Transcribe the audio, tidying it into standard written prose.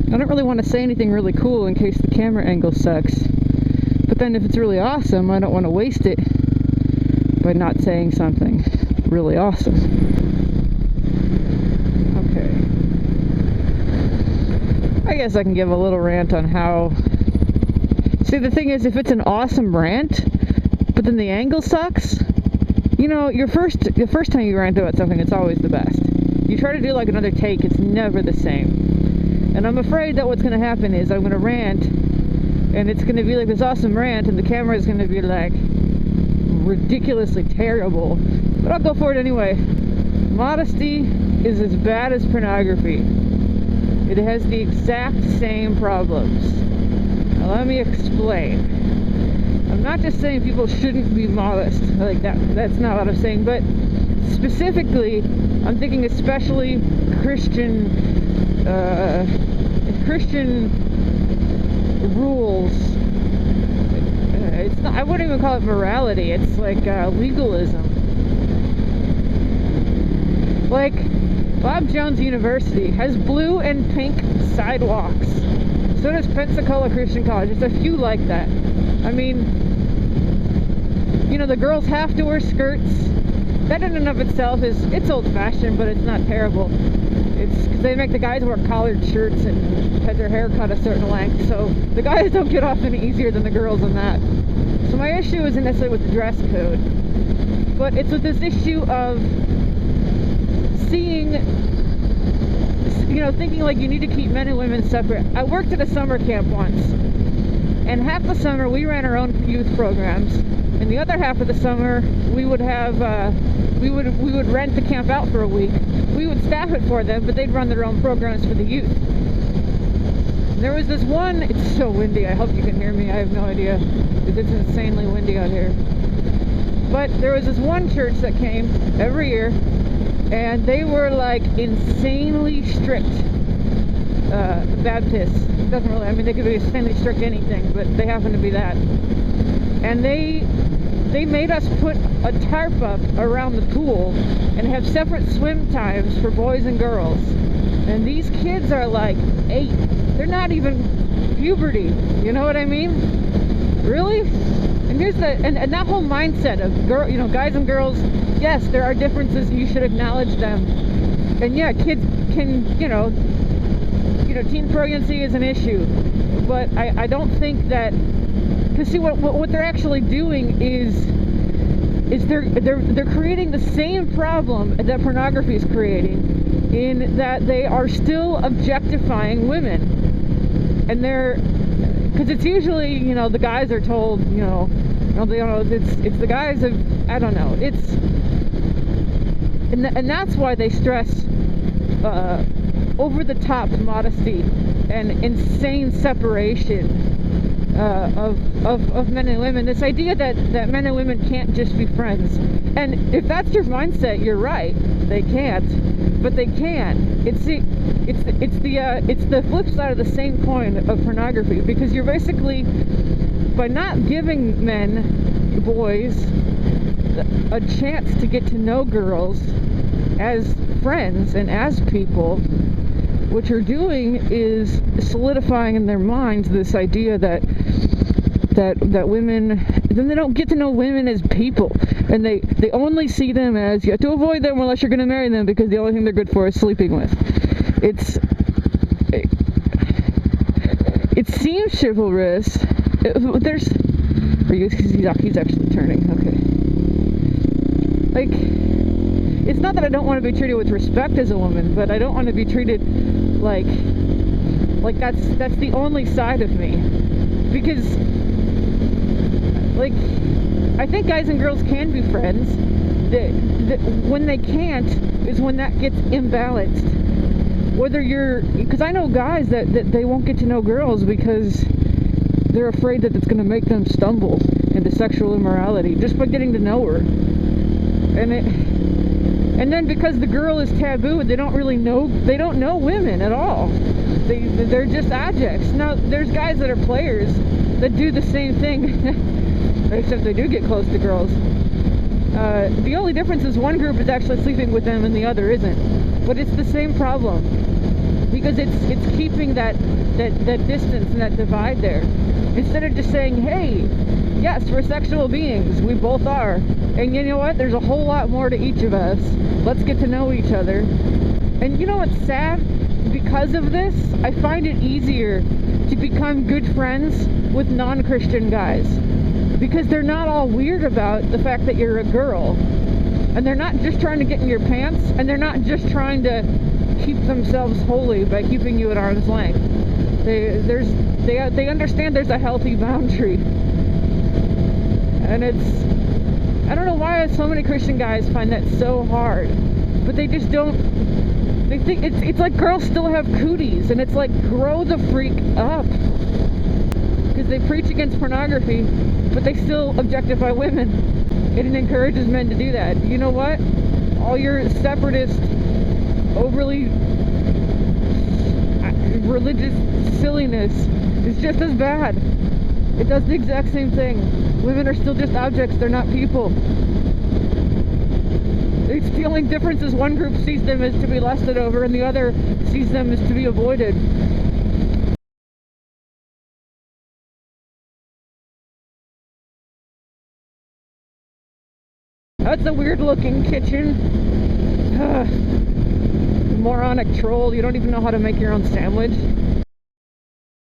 I don't really want to say anything really cool in case the camera angle sucks. But then if it's really awesome, I don't want to waste it by not saying something really awesome. Okay. I guess I can give a little rant on how... See, the thing is, if it's an awesome rant, but then the angle sucks, you know, the first time you rant about something, it's always the best. You try to do like another take, it's never the same. And I'm afraid that what's going to happen is I'm going to rant, and it's going to be like this awesome rant, and the camera is going to be like ridiculously terrible. But I'll go for it anyway. Modesty is as bad as pornography. It has the exact same problems. Now let me explain. I'm not just saying people shouldn't be modest, like that's not what I'm saying, but specifically, I'm thinking especially Christian rules. It's not, I wouldn't even call it morality, it's like legalism. Like, Bob Jones University has blue and pink sidewalks. So does Pensacola Christian College. There's a few like that. I mean, you know, the girls have to wear skirts. That in and of itself it's old-fashioned, but it's not terrible. It's because they make the guys wear collared shirts and have their hair cut a certain length, so the guys don't get off any easier than the girls in that. So my issue isn't necessarily with the dress code, but it's with this issue of seeing, you know, thinking like you need to keep men and women separate. I worked at a summer camp once, and half the summer we ran our own youth programs, and the other half of the summer we would have we would rent the camp out for a week. We would staff it for them, but they'd run their own programs for the youth. There was this one, it's so windy, I hope you can hear me, I have no idea, because it's insanely windy out here. But there was this one church that came every year, and they were like insanely strict Baptists. It doesn't really, I mean, they could be insanely strict anything, but they happen to be that. And they made us put a tarp up around the pool and have separate swim times for boys and girls. And these kids are like 8. They're not even puberty. You know what I mean? Really? And here's the and that whole mindset of you know, guys and girls. Yes, there are differences. You should acknowledge them. And yeah, kids can, you know, teen pregnancy is an issue. But I don't think that, because see what they're actually doing is they're creating the same problem that pornography is creating, in that they are still objectifying women. And because it's usually, you know, the guys are told, you know, it's the guys of, I don't know, and that's why they stress over the top modesty and insane separation of men and women. This idea that men and women can't just be friends. And if that's your mindset, you're right. They can't, but they can. It's the flip side of the same coin of pornography, because you're basically, by not giving boys a chance to get to know girls as friends and as people, what you're doing is solidifying in their minds this idea that women, then they don't get to know women as people, and they only see them as, you have to avoid them unless you're going to marry them, because the only thing they're good for is sleeping with. It seems chivalrous. He's actually turning. Okay. Like, it's not that I don't want to be treated with respect as a woman, but I don't want to be treated like that's the only side of me. Because, like, I think guys and girls can be friends. When they can't is when that gets imbalanced. Because I know guys that they won't get to know girls because they're afraid that it's going to make them stumble into sexual immorality just by getting to know her. And then because the girl is taboo, they don't know women at all. They're just objects. Now, there's guys that are players that do the same thing, except they do get close to girls. The only difference is one group is actually sleeping with them and the other isn't. But it's the same problem. because it's keeping that distance and that divide there. Instead of just saying, hey, yes, we're sexual beings, we both are, and you know what, there's a whole lot more to each of us. Let's get to know each other. And you know what's sad? Because of this, I find it easier to become good friends with non-Christian guys, because they're not all weird about the fact that you're a girl, and they're not just trying to get in your pants, and they're not just trying to keep themselves holy by keeping you at arm's length. They understand there's a healthy boundary. And I don't know why so many Christian guys find that so hard, but they just don't. They think it's like girls still have cooties, and it's like, grow the freak up. Because they preach against pornography, but they still objectify women. And it encourages men to do that. You know what? All your separatist, overly religious silliness is just as bad. It does the exact same thing. Women are still just objects, they're not people. It's the only difference is one group sees them as to be lusted over and the other sees them as to be avoided. That's a weird looking kitchen. Moronic troll, you don't even know how to make your own sandwich.